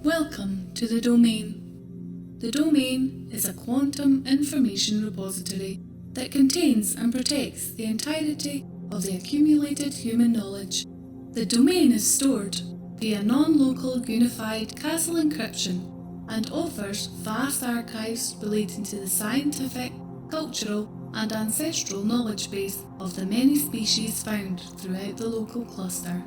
Welcome to the Domain. The Domain is a quantum information repository that contains and protects the entirety of the accumulated human knowledge. The Domain is stored via non-local unified castle encryption and offers vast archives relating to the scientific, cultural and ancestral knowledge base of the many species found throughout the local cluster.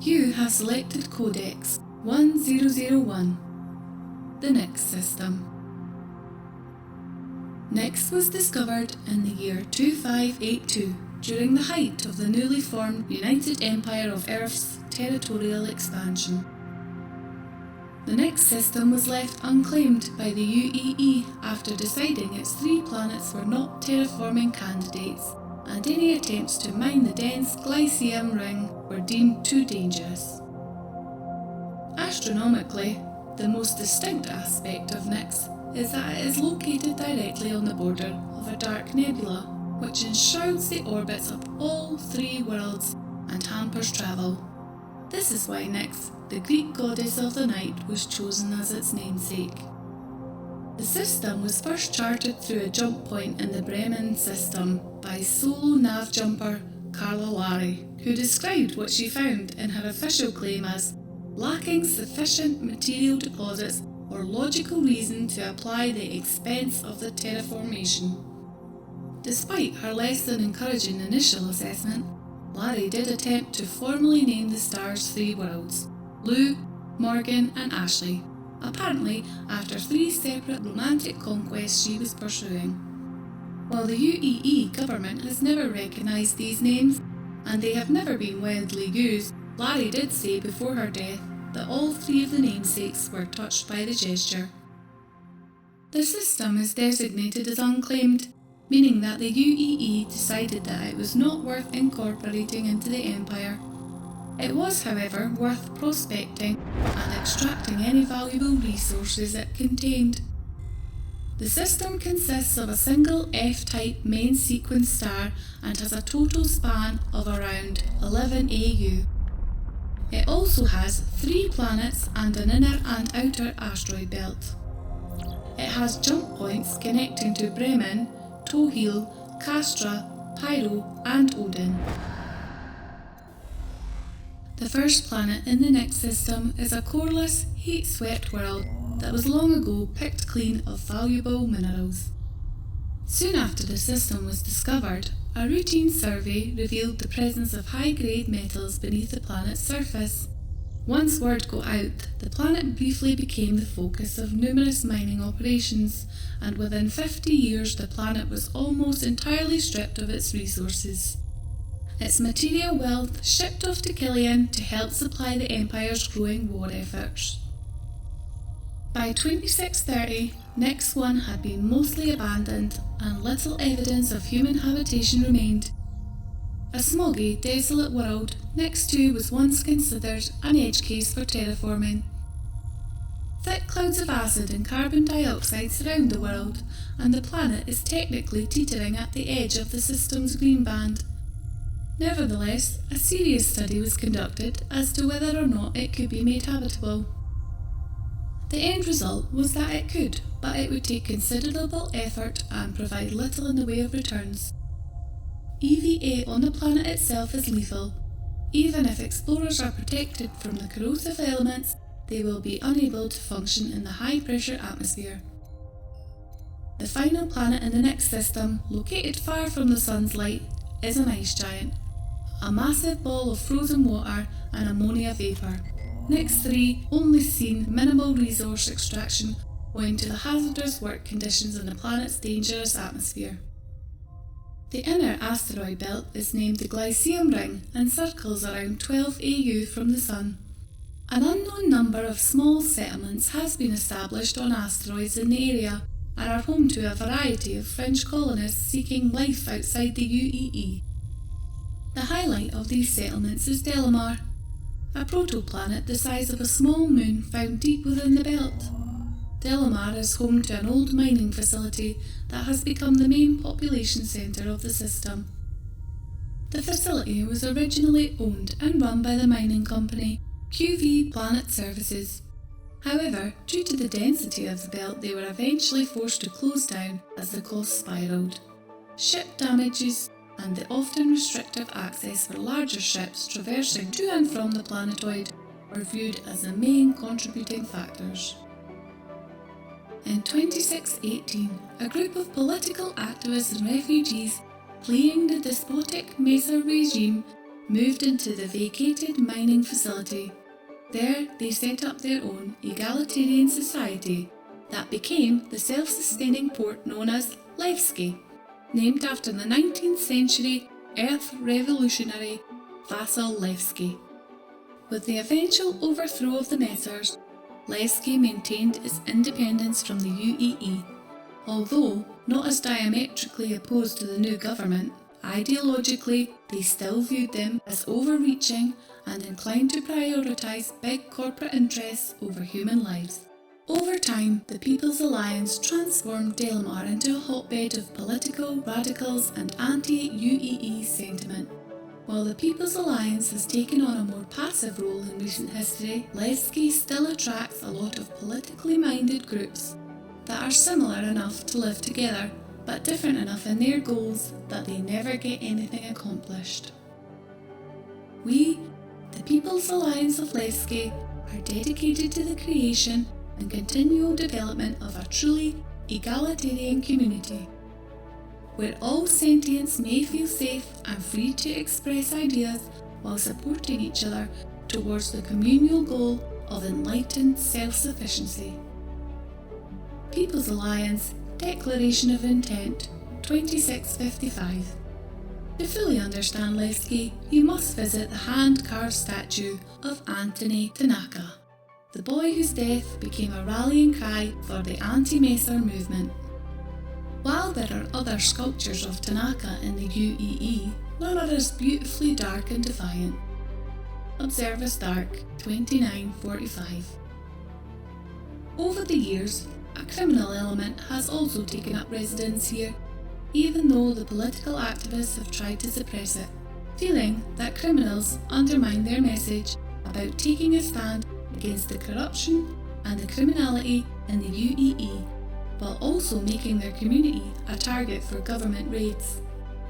You have selected Codex 1001, the Nyx System. Nyx was discovered in the year 2582 during the height of the newly formed United Empire of Earth's territorial expansion. The Nyx System was left unclaimed by the UEE after deciding its 3 planets were not terraforming candidates, and any attempts to mine the dense Glyceum ring were deemed too dangerous. Astronomically, the most distinct aspect of Nyx is that it is located directly on the border of a dark nebula, which enshrouds the orbits of all 3 worlds and hampers travel. This is why Nyx, the Greek goddess of the night, was chosen as its namesake. The system was first charted through a jump point in the Bremen system by solo nav jumper Carla Larry, who described what she found in her official claim as lacking sufficient material deposits or logical reason to apply the expense of the terraformation. Despite her less than encouraging initial assessment, Larry did attempt to formally name the star's 3 worlds, Lou, Morgan and Ashley, apparently after 3 separate romantic conquests she was pursuing. While the UEE government has never recognised these names, and they have never been widely used, Larry did say before her death that all 3 of the namesakes were touched by the gesture. The system is designated as unclaimed, meaning that the UEE decided that it was not worth incorporating into the Empire. It was, however, worth prospecting and extracting any valuable resources it contained. The system consists of a single F-type main sequence star and has a total span of around 11 AU. It also has 3 planets and an inner and outer asteroid belt. It has jump points connecting to Bremen, Tohil, Castra, Pyro and Odin. The first planet in the Nyx System is a coreless, heat-swept world that was long ago picked clean of valuable minerals. Soon after the system was discovered, a routine survey revealed the presence of high-grade metals beneath the planet's surface. Once word got out, the planet briefly became the focus of numerous mining operations, and within 50 years the planet was almost entirely stripped of its resources. Its material wealth shipped off to Killian to help supply the Empire's growing war efforts. By 2630, Nyx 1 had been mostly abandoned and little evidence of human habitation remained. A smoggy, desolate world, Nyx 2 was once considered an edge case for terraforming. Thick clouds of acid and carbon dioxide surround the world, and the planet is technically teetering at the edge of the system's green band. Nevertheless, a serious study was conducted as to whether or not it could be made habitable. The end result was that it could, but it would take considerable effort and provide little in the way of returns. EVA on the planet itself is lethal. Even if explorers are protected from the corrosive elements, they will be unable to function in the high-pressure atmosphere. The final planet in the Nyx System, located far from the sun's light, is an ice giant, a massive ball of frozen water and ammonia vapour. Nyx 3 only seen minimal resource extraction owing to the hazardous work conditions in the planet's dangerous atmosphere. The inner asteroid belt is named the Glyceum ring and circles around 12 AU from the Sun. An unknown number of small settlements has been established on asteroids in the area and are home to a variety of fringe colonists seeking life outside the UEE. The highlight of these settlements is Delamar, a protoplanet the size of a small moon found deep within the belt. Delamar is home to an old mining facility that has become the main population centre of the system. The facility was originally owned and run by the mining company, QV Planet Services. However, due to the density of the belt, they were eventually forced to close down as the cost spiralled. Ship damages and the often restrictive access for larger ships traversing to and from the planetoid were viewed as the main contributing factors. In 2618, a group of political activists and refugees fleeing the despotic Mesa regime moved into the vacated mining facility. There, they set up their own egalitarian society that became the self-sustaining port known as Levski, named after the 19th century Earth revolutionary Vasil Levski. With the eventual overthrow of the Messers, Levski maintained its independence from the UEE. Although not as diametrically opposed to the new government, ideologically they still viewed them as overreaching and inclined to prioritise big corporate interests over human lives. Over time, the People's Alliance transformed Delamar into a hotbed of political radicals and anti-UEE sentiment. While the People's Alliance has taken on a more passive role in recent history, Levski still attracts a lot of politically minded groups that are similar enough to live together, but different enough in their goals that they never get anything accomplished. We, the People's Alliance of Levski, are dedicated to the creation and continual development of a truly egalitarian community, where all sentients may feel safe and free to express ideas while supporting each other towards the communal goal of enlightened self-sufficiency. People's Alliance Declaration of Intent 2655. To fully understand Levski, you must visit the hand-carved statue of Anthony Tanaka, the boy whose death became a rallying cry for the anti-Messer movement. While there are other sculptures of Tanaka in the UEE, none are as beautifully dark and defiant. Observe as Dark 2945. Over the years, a criminal element has also taken up residence here, even though the political activists have tried to suppress it, feeling that criminals undermine their message about taking a stand against the corruption and the criminality in the UEE, while also making their community a target for government raids.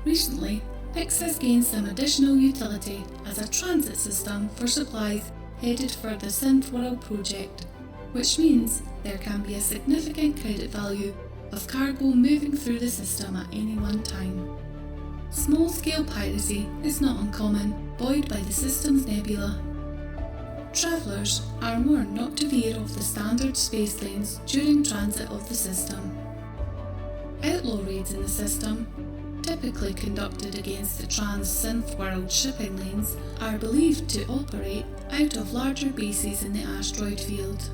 Recently, Nyx has gained some additional utility as a transit system for supplies headed for the Synth World project, which means there can be a significant credit value of cargo moving through the system at any one time. Small-scale piracy is not uncommon, buoyed by the system's nebula. Travellers are warned not to veer off the standard space lanes during transit of the system. Outlaw raids in the system, typically conducted against the trans-Synth World shipping lanes, are believed to operate out of larger bases in the asteroid field.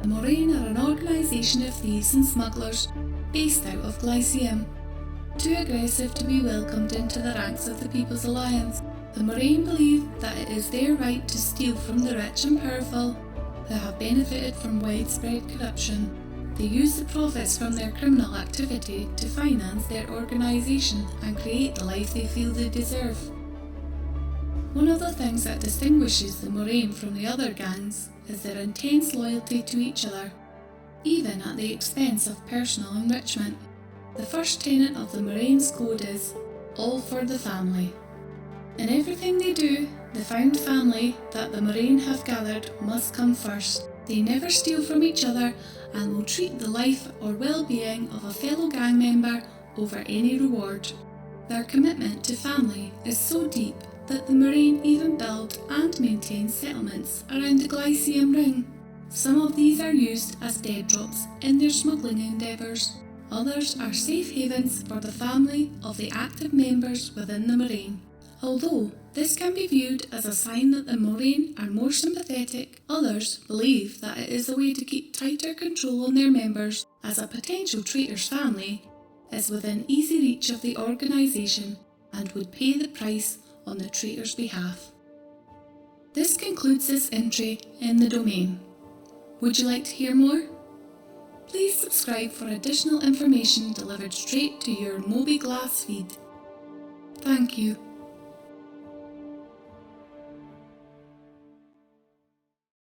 The Moraine are an organisation of thieves and smugglers based out of Glyceum. Too aggressive to be welcomed into the ranks of the People's Alliance, the Moraine believe that it is their right to steal from the rich and powerful who have benefited from widespread corruption. They use the profits from their criminal activity to finance their organisation and create the life they feel they deserve. One of the things that distinguishes the Moraine from the other gangs is their intense loyalty to each other, even at the expense of personal enrichment. The first tenet of the Moraine's code is all for the family. In everything they do, the found family that the Moraine have gathered must come first. They never steal from each other and will treat the life or well-being of a fellow gang member over any reward. Their commitment to family is so deep that the Moraine even build and maintain settlements around the Glyceum ring. Some of these are used as dead drops in their smuggling endeavours. Others are safe havens for the family of the active members within the Moraine. Although this can be viewed as a sign that the Moraine are more sympathetic, others believe that it is a way to keep tighter control on their members, as a potential traitor's family is within easy reach of the organisation and would pay the price on the traitor's behalf. This concludes this entry in the domain. Would you like to hear more? Please subscribe for additional information delivered straight to your Moby Glass feed. Thank you.